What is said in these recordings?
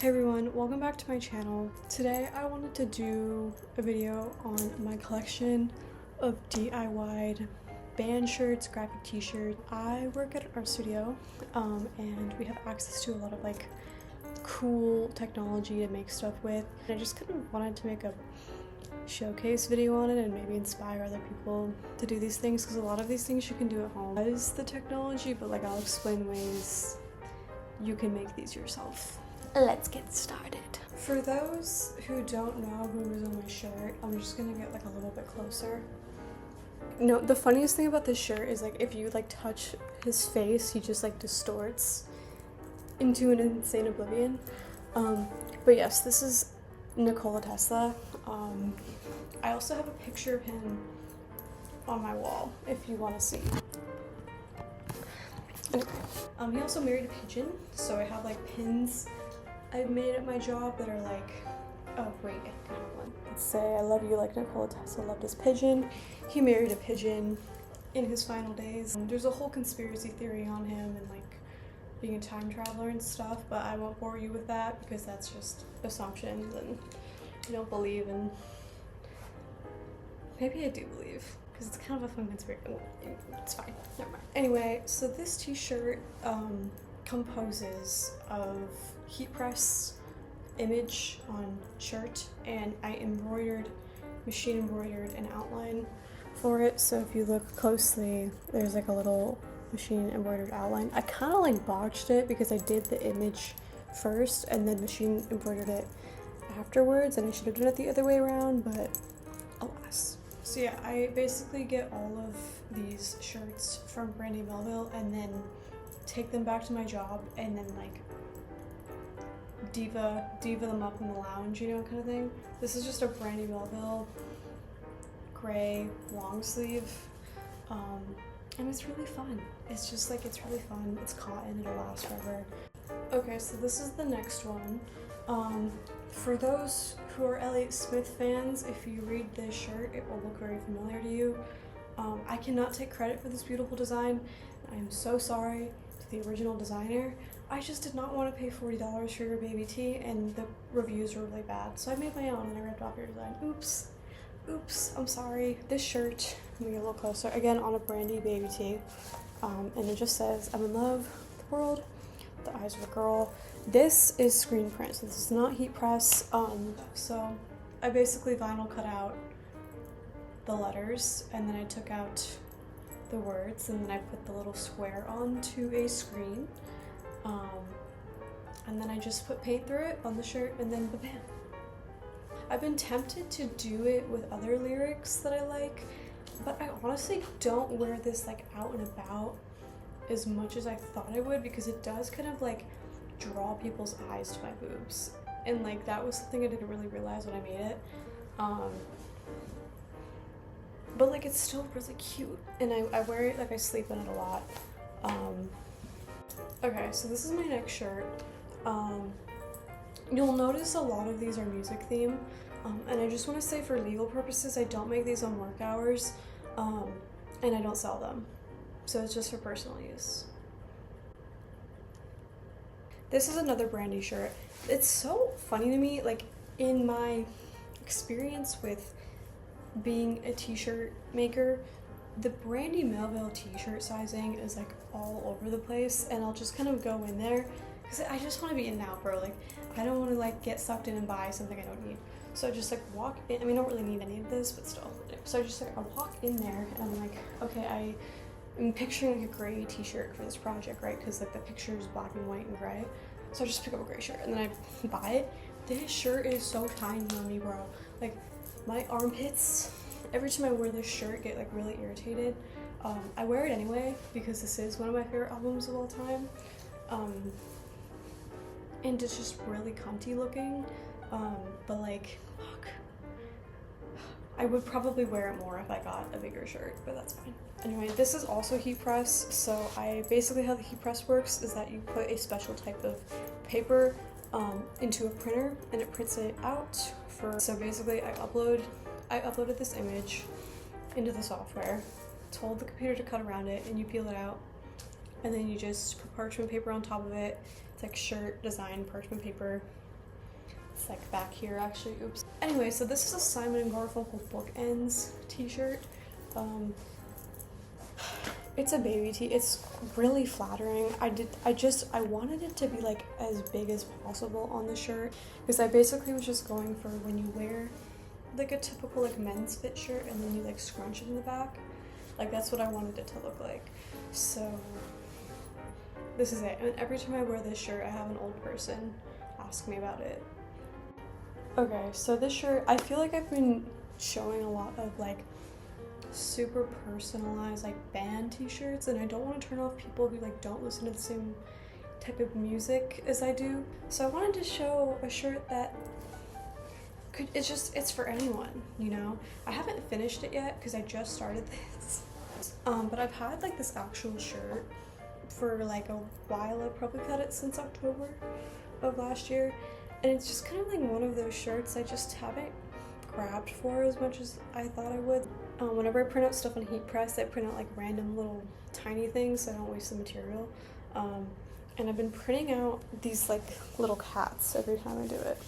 Hey everyone, welcome back to my channel. Today I wanted to do a video on my collection of DIY'd band shirts, graphic t-shirts. I work at an art studio and we have access to a lot of like cool technology to make stuff with. I just kind of wanted to make a showcase video on it and maybe inspire other people to do these things, because a lot of these things you can do at home as the technology, but like I'll explain ways you can make these yourself. Let's get started. For those who don't know who was on my shirt, I'm just gonna get like a little bit closer. No, the funniest thing about this shirt is like if you like touch his face, he just like distorts into an insane oblivion. But yes, this is Nikola Tesla. I also have a picture of him on my wall if you want to see. Anyway, he also married a pigeon, so I have like pins I've made at my job that are like, oh wait, I think I have one. Let's say, I love you like Nikola Tesla loved his pigeon. He married a pigeon in his final days. There's a whole conspiracy theory on him and like being a time traveler and stuff, but I won't bore you with that because that's just assumptions and I don't believe in. Maybe I do believe, because it's kind of a fun conspiracy. It's fine, never mind. Anyway, so this t-shirt composes of heat press image on shirt, and I machine embroidered an outline for it. So if you look closely, there's like a little machine embroidered outline. I kind of like botched it because I did the image first and then machine embroidered it afterwards, and I should have done it the other way around, but alas. So yeah, I basically get all of these shirts from Brandy Melville and then take them back to my job and then like diva them up in the lounge, you know, kind of thing. This is just a Brandy Melville gray long sleeve, and it's really fun. It's just like, it's really fun. It's cotton, it'll last forever. Okay, so this is the next one. For those who are Elliott Smith fans, if you read this shirt, it will look very familiar to you. I cannot take credit for this beautiful design. I am so sorry to the original designer. I just did not want to pay $40 for your baby tee, and the reviews were really bad. So I made my own and I ripped off your design. Oops, I'm sorry. This shirt, let me get a little closer, again on a Brandy baby tee. And it just says, I'm in love with the world, the eyes of a girl. This is screen print, so this is not heat press. So I basically vinyl cut out the letters and then I took out the words and then I put the little square onto a screen. And then I just put paint through it on the shirt and then bam. I've been tempted to do it with other lyrics that I like, but I honestly don't wear this like out and about as much as I thought I would, because it does kind of like draw people's eyes to my boobs, and like that was something I didn't really realize when I made it. But like it's still really cute, and I wear it, like I sleep in it a lot. Okay, so this is my next shirt. You'll notice a lot of these are music theme, and I just want to say, for legal purposes, I don't make these on work hours, and I don't sell them, so it's just for personal use. This is another Brandy shirt. It's so funny to me, like in my experience with being a t-shirt maker, the Brandy Melville t-shirt sizing is like all over the place, and I'll just kind of go in there because I just want to be in now, bro. Like I don't want to like get sucked in and buy something I don't need. So I just like walk in. I mean, I don't really need any of this, but still. So I just like, I walk in there and I'm like, okay, I'm picturing like a gray t-shirt for this project, right? Because like the picture is black and white and gray. So I just pick up a gray shirt and then I buy it. This shirt is so tiny on me, bro. Like my armpits, every time I wear this shirt, get like really irritated. I wear it anyway because this is one of my favorite albums of all time. And it's just really cunty looking. But like, fuck. I would probably wear it more if I got a bigger shirt, but that's fine. Anyway, this is also heat press. So I basically, how the heat press works is that you put a special type of paper into a printer and it prints it out for, so basically I uploaded this image into the software, told the computer to cut around it, and you peel it out, and then you just put parchment paper on top of it. It's like shirt design parchment paper, It's like back here actually, oops. Anyway, so this is a Simon & Garfunkel Bookends t-shirt. It's a baby tee. It's really flattering. I wanted it to be like as big as possible on the shirt because I basically was just going for when you wear like a typical like men's fit shirt and then you like scrunch it in the back. Like that's what I wanted it to look like. So this is it. And every time I wear this shirt, I have an old person ask me about it. Okay, so this shirt, I feel like I've been showing a lot of like super personalized like band t-shirts, and I don't want to turn off people who like don't listen to the same type of music as I do. So I wanted to show a shirt that it's for anyone, you know? I haven't finished it yet because I just started this. But I've had like this actual shirt for like a while. I've probably had it since October of last year, and it's just kind of like one of those shirts I just haven't grabbed for as much as I thought I would. Whenever I print out stuff on Heat Press, I print out like random little tiny things so I don't waste the material. And I've been printing out these like little cats every time I do it.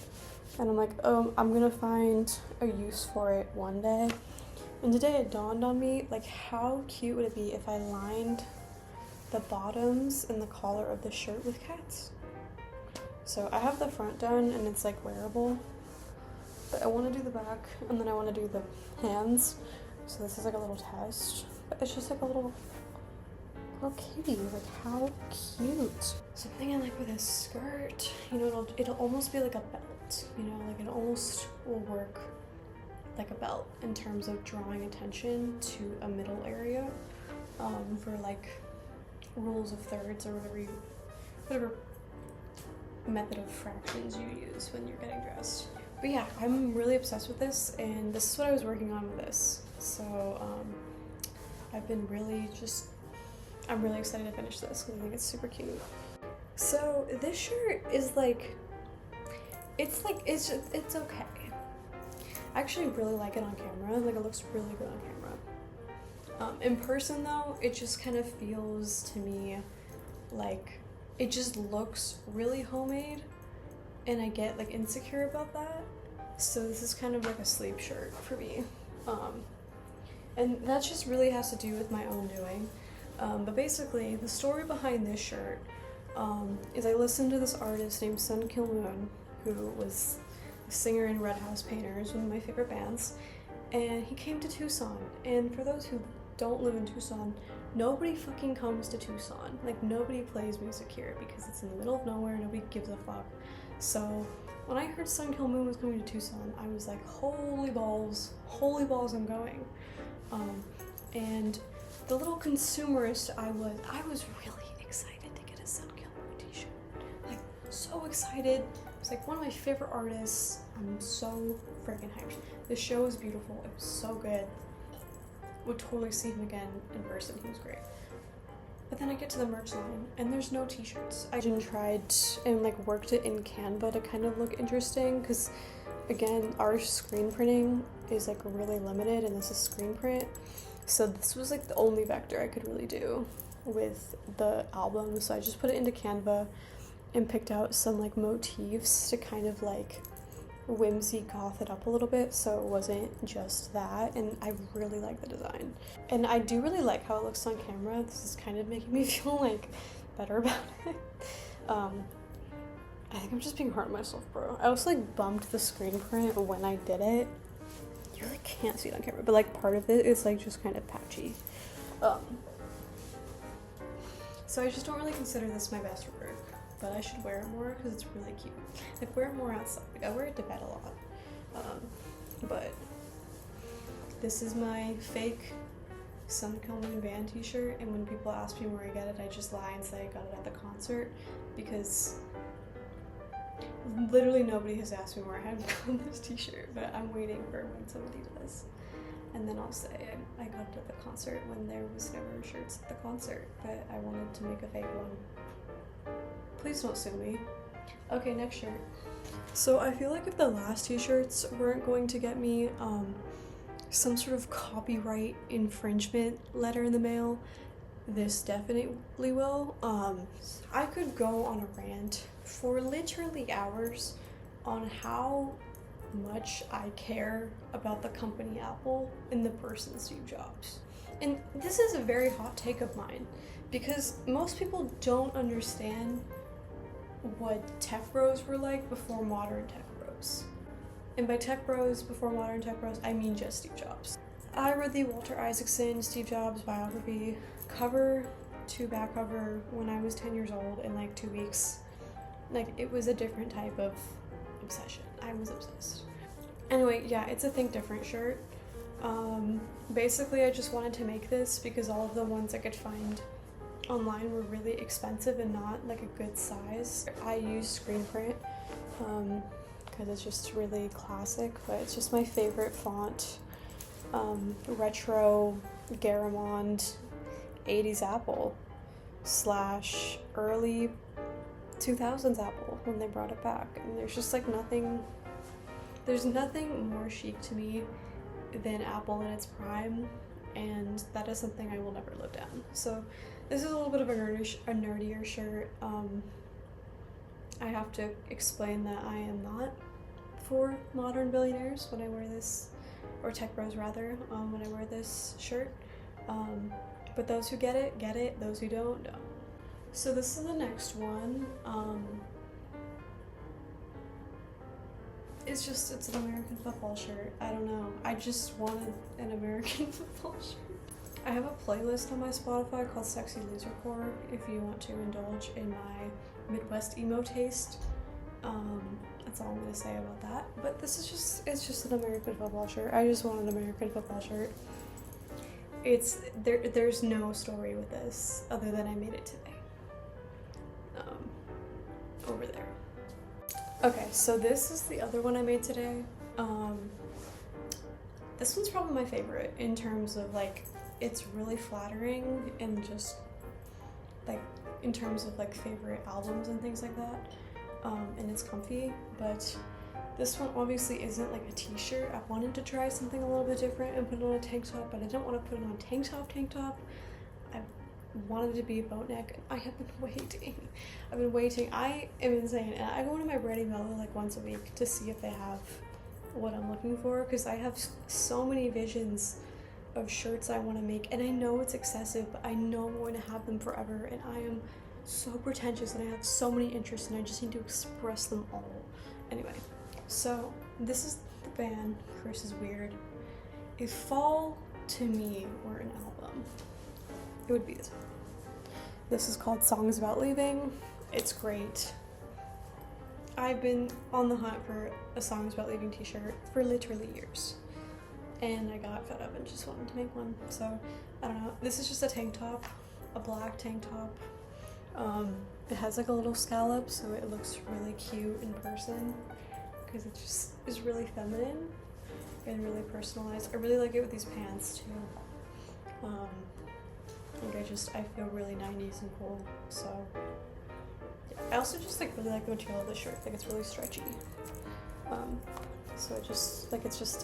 And I'm like, oh, I'm gonna find a use for it one day. And today it dawned on me, like how cute would it be if I lined the bottoms and the collar of the shirt with cats? So I have the front done and it's like wearable, but I want to do the back and then I want to do the hands. So this is like a little test, but it's just like a little kitty. Like how cute. Something I like with a skirt, you know, it'll almost be like a belt, you know, like it almost will work like a belt in terms of drawing attention to a middle area, for like rules of thirds or whatever method of fractions you use when you're getting dressed. But yeah, I'm really obsessed with this, and this is what I was working on with this. So I've been I'm really excited to finish this because I think it's super cute. So this shirt is like, it's okay. I actually really like it on camera. Like it looks really good on camera. In person though, it just kind of feels to me like it just looks really homemade, and I get like insecure about that. So this is kind of like a sleep shirt for me. And that just really has to do with my own doing. But basically, the story behind this shirt is I listened to this artist named Sun Kill Moon, who was a singer in Red House Painters, one of my favorite bands, and he came to Tucson. And for those who don't live in Tucson, nobody fucking comes to Tucson. Like, nobody plays music here because it's in the middle of nowhere, nobody gives a fuck. So when I heard Sun Kill Moon was coming to Tucson, I was like, holy balls, I'm going. And the little consumerist I was really excited to get a Sun Kill Moon t-shirt. Like, so excited. It's like one of my favorite artists. I'm so freaking hyped. The show was beautiful. It was so good. Would totally see him again in person. He was great. But then I get to the merch line and there's no t-shirts. I tried and like worked it in Canva to kind of look interesting because, again, our screen printing is like really limited and this is screen print. So this was like the only vector I could really do with the album. So I just put it into Canva and picked out some like motifs to kind of like whimsy goth it up a little bit so it wasn't just that, and I really like the design. And I do really like how it looks on camera. This is kind of making me feel like better about it. I think I'm just being hard on myself, bro. I also like bumped the screen print when I did it. You really can't see it on camera, but like part of it is like just kind of patchy. So I just don't really consider this my best work, but I should wear it more because it's really cute. Like, wear it more outside. Like, I wear it to bed a lot. But this is my fake Sun Kill Moon band t-shirt, and when people ask me where I get it, I just lie and say I got it at the concert because literally nobody has asked me where I have gotten this t-shirt, but I'm waiting for when somebody does. And then I'll say I got it at the concert when there was never shirts at the concert, but I wanted to make a fake one. Please don't sue me. Okay, next shirt. So I feel like if the last t-shirts weren't going to get me some sort of copyright infringement letter in the mail, this definitely will. I could go on a rant for literally hours on how much I care about the company Apple and the person Steve Jobs. And this is a very hot take of mine because most people don't understand what tech bros were like before modern tech bros. And by tech bros before modern tech bros, I mean just Steve Jobs. I read the Walter Isaacson Steve Jobs biography cover to back cover when I was 10 years old in like 2 weeks. Like, it was a different type of obsession. I was obsessed. Anyway, yeah, it's a Think Different shirt. Basically, I just wanted to make this because all of the ones I could find online were really expensive and not like a good size. I use screen print because it's just really classic, but it's just my favorite font. Retro Garamond 80s Apple / early 2000s Apple when they brought it back. And there's just like there's nothing more chic to me than Apple in its prime, and that is something I will never live down. So this is a little bit of a nerdier shirt. I have to explain that I am not for modern billionaires when I wear this, or tech bros rather, when I wear this shirt. But those who get it, those who don't. So this is the next one. It's an American football shirt. I don't know. I just wanted an American football shirt. I have a playlist on my Spotify called Sexy Loser Core if you want to indulge in my Midwest emo taste. That's all I'm gonna say about that. But it's just an American football shirt. I just want an American football shirt. There's no story with this other than I made it today. Over there. Okay, so this is the other one I made today. This one's probably my favorite in terms of like, it's really flattering and just like in terms of like favorite albums and things like that. And it's comfy, but this one obviously isn't like a t-shirt. I wanted to try something a little bit different and put it on a tank top, but I didn't want to put it on a tank top. I wanted it to be a boat neck. I have been waiting. I am insane. And I go into my Brandy Melville like once a week to see if they have what I'm looking for, because I have so many visions of shirts I want to make, and I know it's excessive, but I know I'm going to have them forever, and I am so pretentious and I have so many interests and I just need to express them all. Anyway, so this is the band Chris is Weird. If fall to me were an album, it would be this one. This is called Songs About Leaving. It's great. I've been on the hunt for a Songs About Leaving t-shirt for literally years, and I got fed up and just wanted to make one. So I don't know, this is just a tank top, a black tank top. It has like a little scallop, so it looks really cute in person because it just is really feminine and really personalized. I really like it with these pants too. I feel really 90s and cool. So yeah. I also just like really like the material of the shirt. Like, it's really stretchy. So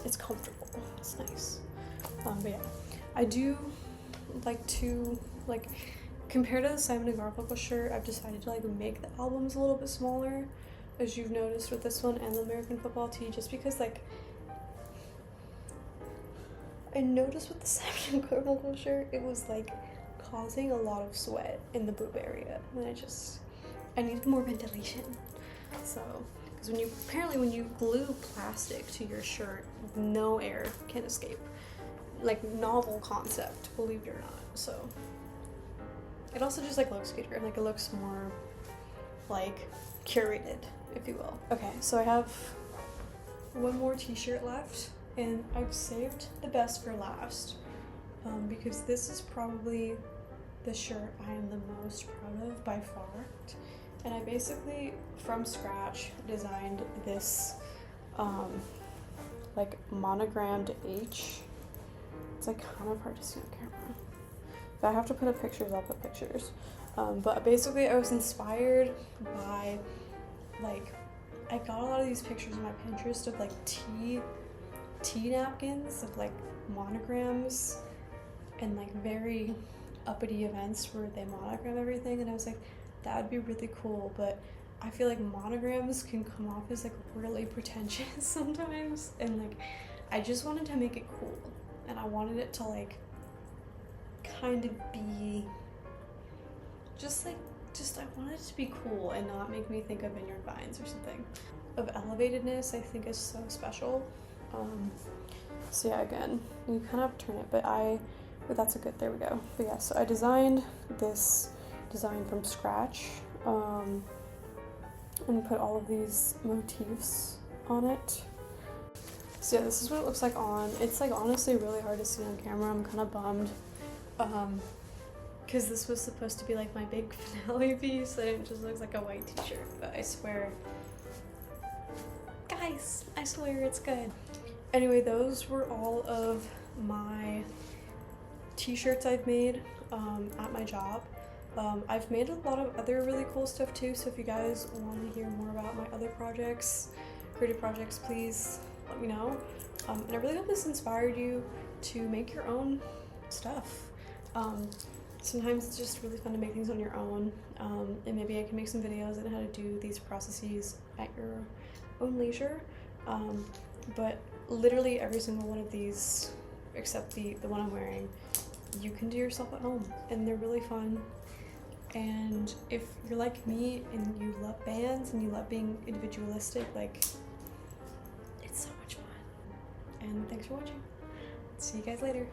it's comfortable. It's nice. But yeah, I do like to compared to the Simon & Garfunkel shirt, I've decided to make the albums a little bit smaller, as you've noticed with this one and the American football tee, just because I noticed with the Simon & Garfunkel shirt, it was causing a lot of sweat in the boob area, and I needed more ventilation. So, because when you glue plastic to your shirt, no air can escape. Novel concept, believe it or not. So it also just looks cuter, and it looks more curated, if you will. Okay, so I have one more t-shirt left, and I've saved the best for last, because this is probably the shirt I am the most proud of by far. And I basically, from scratch, designed this monogrammed H. It's kind of hard to see on camera. If I have to put up pictures, I'll put pictures. But basically I was inspired by, I got a lot of these pictures on my Pinterest of tea napkins, of monograms, and very uppity events where they monogram everything, and I was that would be really cool, but I feel like monograms can come off as like really pretentious sometimes, and like I just wanted to make it cool, and I wanted it to like kind of be just I wanted it to be cool and not make me think of Vineyard Vines or something. Of elevatedness, I think is so special. So yeah, again, you kind of turn it, but that's a good, there we go. But yeah, so I designed this design from scratch, and put all of these motifs on it. So yeah, this is what it looks like on. It's like honestly really hard to see on camera. I'm kind of bummed, because this was supposed to be like my big finale piece, and it just looks like a white t-shirt, but I swear, guys, I swear it's good. Anyway, those were all of my t-shirts I've made at my job. I've made a lot of other really cool stuff too, so if you guys want to hear more about my other projects, creative projects, please let me know. And I really hope this inspired you to make your own stuff. Sometimes it's just really fun to make things on your own, and maybe I can make some videos on how to do these processes at your own leisure. But literally every single one of these, except the one I'm wearing, you can do yourself at home, and they're really fun. And if you're like me and you love bands and you love being individualistic, like, it's so much fun. And thanks for watching. See you guys later.